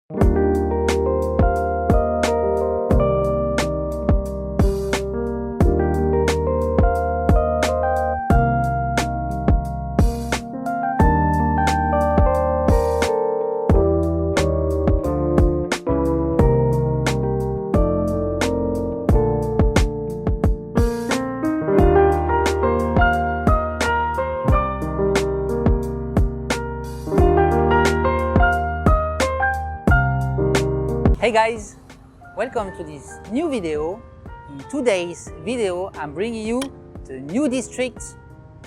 Hey guys, welcome to this new video. In today's video, I'm bringing you the new district.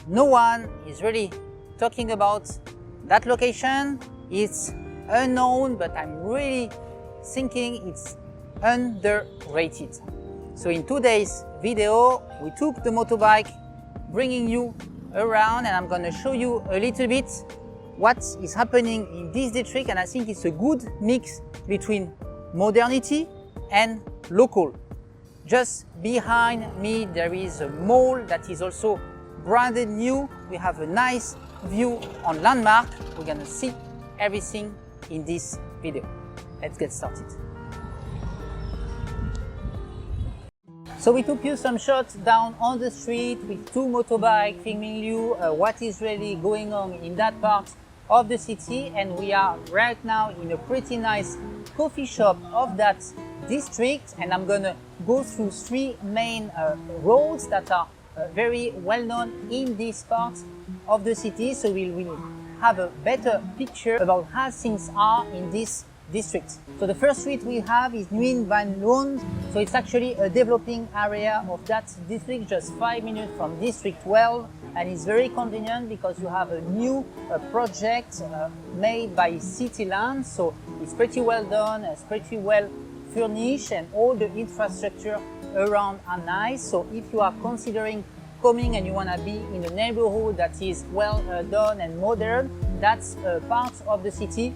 No one is really talking about that location. It's unknown, but I'm really thinking it's underrated. So in today's video, we took the motorbike, bringing you around, and I'm going to show you a little bit what is happening in this district, and I think it's a good mix between modernity and local. Just behind me there is a mall that is also branded new. We have a nice view on Landmark. We're gonna see everything in this video. Let's get started. So we took you some shots down on the street with two motorbikes, filming you what is really going on in that part of the city, and we are right now in a pretty nice coffee shop of that district, and I'm gonna go through three main roads that are very well known in this part of the city, so we will have a better picture about how things are in this district. So the first street we have is Nguyen Van Loan. So it's actually a developing area of that district, just 5 minutes from District 12, and it's very convenient because you have a new project made by Cityland. So it's pretty well done, it's pretty well furnished, and all the infrastructure around are nice. So if you are considering coming and you want to be in a neighborhood that is well done and modern, that's a part of the city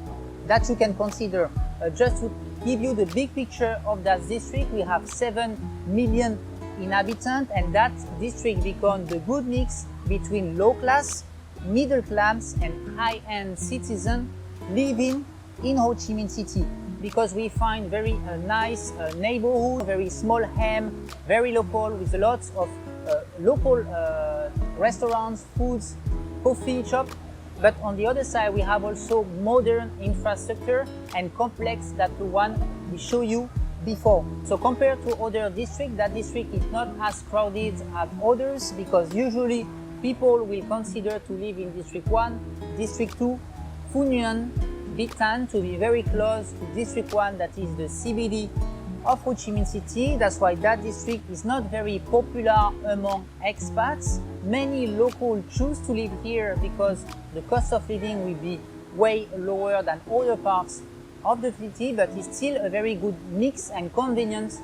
that you can consider. Just to give you the big picture of that district, we have 7 million inhabitants, and that district becomes the good mix between low class, middle class and high-end citizens living in Ho Chi Minh City, because we find very nice neighborhood, very small ham, very local, with a lot of local restaurants, foods, coffee shop. But on the other side, we have also modern infrastructure and complex that the one we show you before. So compared to other districts, that district is not as crowded as others, because usually people will consider to live in District 1, District 2, Phu Nguyen, Big Tan, to be very close to District 1, that is the CBD of Ho Chi Minh City. That's why that district is not very popular among expats. Many locals choose to live here because the cost of living will be way lower than other parts of the city, but it's still a very good mix and convenient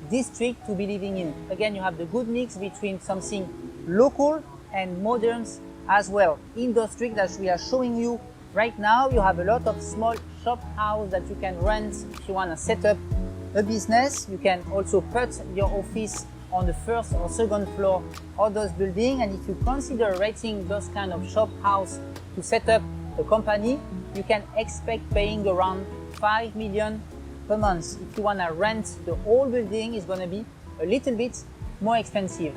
district to be living in. Again, you have the good mix between something local and modern as well. In the district that we are showing you right now, you have a lot of small shop house that you can rent if you want to set up a business. You can also put your office on the first or second floor of those buildings, and if you consider renting those kind of shop house to set up a company, you can expect paying around 5 million per month. If you want to rent the whole building, it's going to be a little bit more expensive.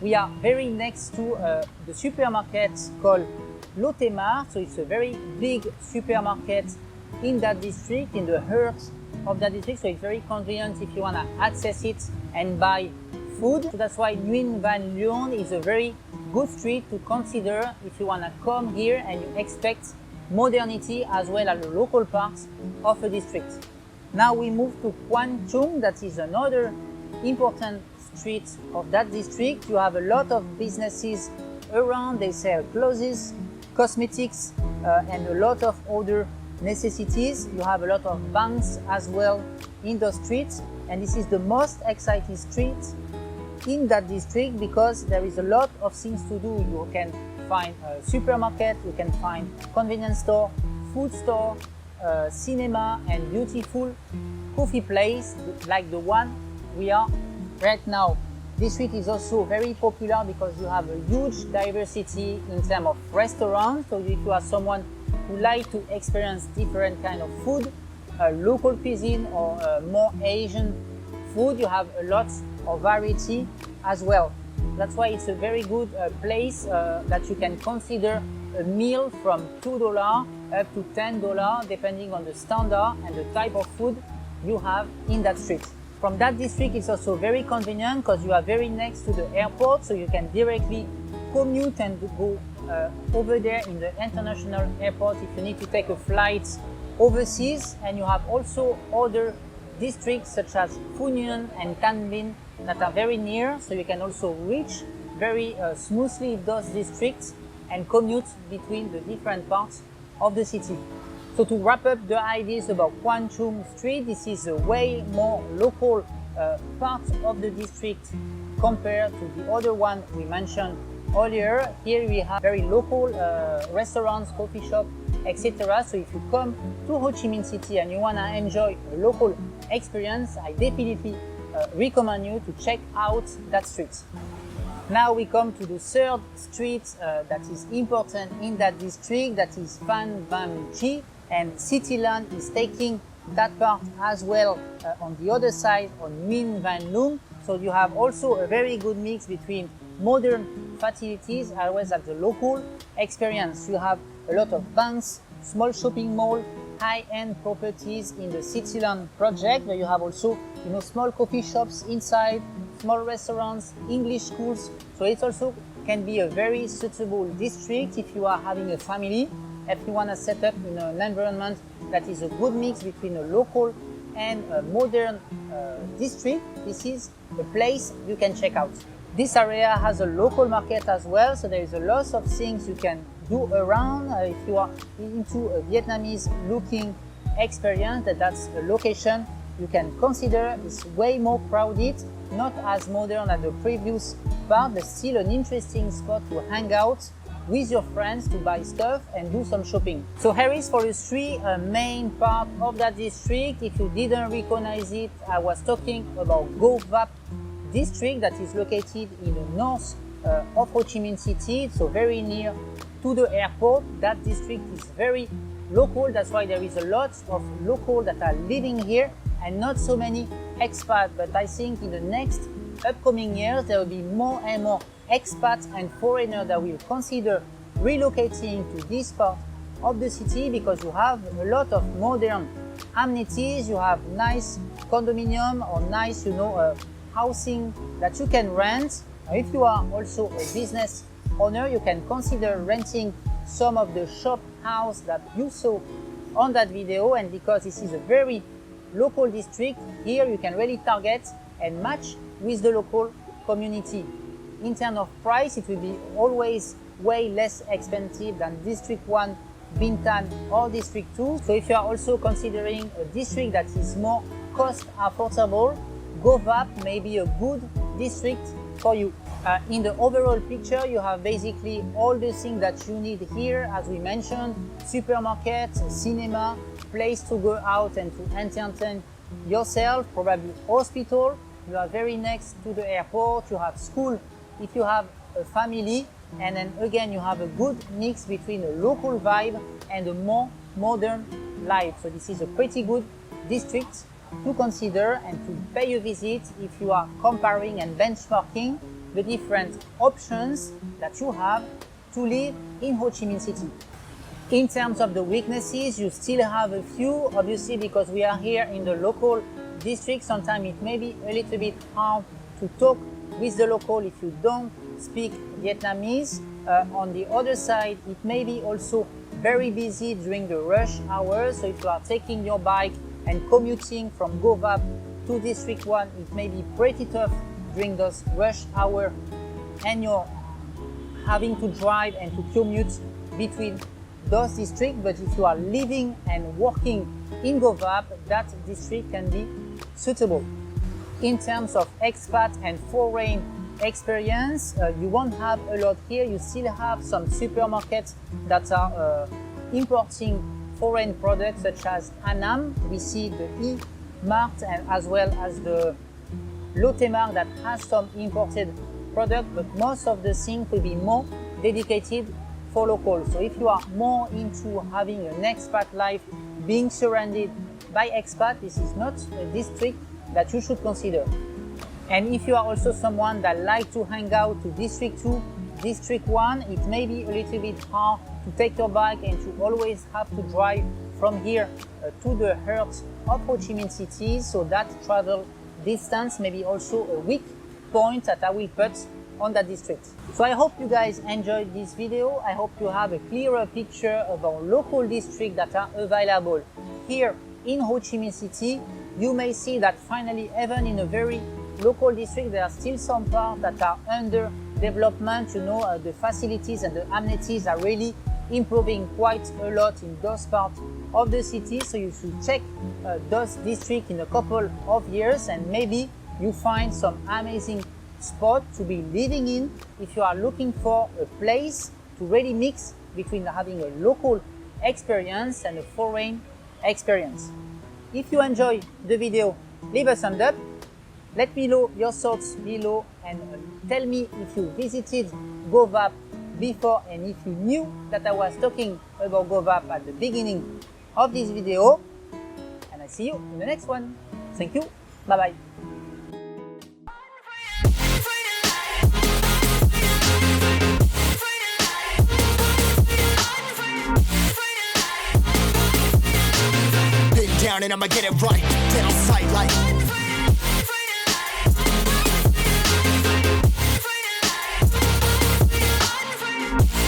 We are very next to the supermarket called Lotte Mart, so it's a very big supermarket in that district, in the heart of that district, so it's very convenient if you want to access it and buy food. So that's why Nguyen Van Loan is a very good street to consider if you want to come here and you expect modernity as well as the local parts of a district. Now we move to Quang Trung, that is another important street of that district. You have a lot of businesses around, they sell clothes, cosmetics, and a lot of other necessities. You have a lot of banks as well in the streets, and this is the most exciting street in that district because there is a lot of things to do. You can find a supermarket, you can find convenience store, food store, cinema and beautiful coffee place like the one we are right now. This street is also very popular because you have a huge diversity in terms of restaurants. So if you are someone who like to experience different kind of food, local cuisine or more Asian food, you have a lot of variety as well. That's why it's a very good place that you can consider a meal from $2 up to $10 depending on the standard and the type of food you have in that street. From that district, it's also very convenient because you are very next to the airport, so you can directly commute and go over there in the international airport if you need to take a flight overseas. And you have also other districts such as Funyun and Canbin that are very near, so you can also reach very smoothly those districts and commute between the different parts of the city. So to wrap up the ideas about Kwan Chung Street, this is a way more local part of the district compared to the other one we mentioned earlier. Here we have very local restaurants, coffee shop, etc. So if you come to Ho Chi Minh City and you want to enjoy a local experience, I definitely recommend you to check out that street. Now we come to the third street that is important in that district, that is Phan Vam Chi, and Cityland is taking that part as well on the other side on Nguyen Van Loong. So you have also a very good mix between modern facilities as well as the local experience. You have a lot of banks, small shopping mall, high-end properties in the Cityland project, where you have also, small coffee shops inside, small restaurants, English schools. So it also can be a very suitable district if you are having a family, if you want to set up in an environment that is a good mix between a local and a modern district. This is a place you can check out. This area has a local market as well, so there is a lot of things you can do around. If you are into a Vietnamese looking experience, that's a location you can consider. It's way more crowded, not as modern as the previous part, but still an interesting spot to hang out with your friends, to buy stuff and do some shopping. So here is for the three main part of that district. If you didn't recognize it, I was talking about Go Vap district that is located in the north of Ho Chi Minh City, so very near to the airport. That district is very local, that's why there is a lot of locals that are living here and not so many expats. But I think in the next upcoming years there will be more and more expats and foreigners that will consider relocating to this part of the city, because you have a lot of modern amenities. You have nice condominium or nice, housing that you can rent. If you are also a business owner, you can consider renting some of the shop house that you saw on that video. And because this is a very local district, here you can really target and match with the local community. In terms of price, it will be always way less expensive than District 1, Bintan or District 2. So if you are also considering a district that is more cost affordable, Go Vap may be a good district for you. In the overall picture, you have basically all the things that you need here, as we mentioned: supermarket, cinema, place to go out and to entertain yourself, probably hospital. You are very next to the airport. You have school if you have a family, and then again you have a good mix between a local vibe and a more modern life. So this is a pretty good district to consider and to pay a visit if you are comparing and benchmarking the different options that you have to live in Ho Chi Minh City. In terms of the weaknesses, you still have a few, obviously, because we are here in the local district. Sometimes it may be a little bit hard to talk with the local if you don't speak Vietnamese. On the other side, it may be also very busy during the rush hours. So if you are taking your bike and commuting from Go Vap to District 1, it may be pretty tough during those rush hours, and you're having to drive and to commute between those districts. But if you are living and working in Go Vap, that district can be suitable. In terms of expat and foreign experience, you won't have a lot here. You still have some supermarkets that are importing foreign products such as Annam. We see the E-Mart and as well as the Lotte Mart that has some imported product, but most of the things will be more dedicated for locals. So if you are more into having an expat life, being surrounded by expat, this is not a district that you should consider. And if you are also someone that like to hang out to District 2, District 1, it may be a little bit hard to take your bike and to always have to drive from here to the heart of Ho Chi Minh City, so that travel distance may be also a weak point that I will put on that district. So I hope you guys enjoyed this video. I hope you have a clearer picture of our local districts that are available here in Ho Chi Minh City. You may see that finally, even in a very local district, there are still some parts that are under development. You know, the facilities and the amenities are really improving quite a lot in those parts of the city. So you should check those districts in a couple of years, and maybe you find some amazing spot to be living in if you are looking for a place to really mix between having a local experience and a foreign experience. If you enjoy the video, leave a thumbs up. Let me know your thoughts below, and tell me if you visited GoVap before and if you knew that I was talking about GoVap at the beginning of this video. And I see you in the next one. Thank you. Bye bye. Down and I'ma get it right, dead on sight like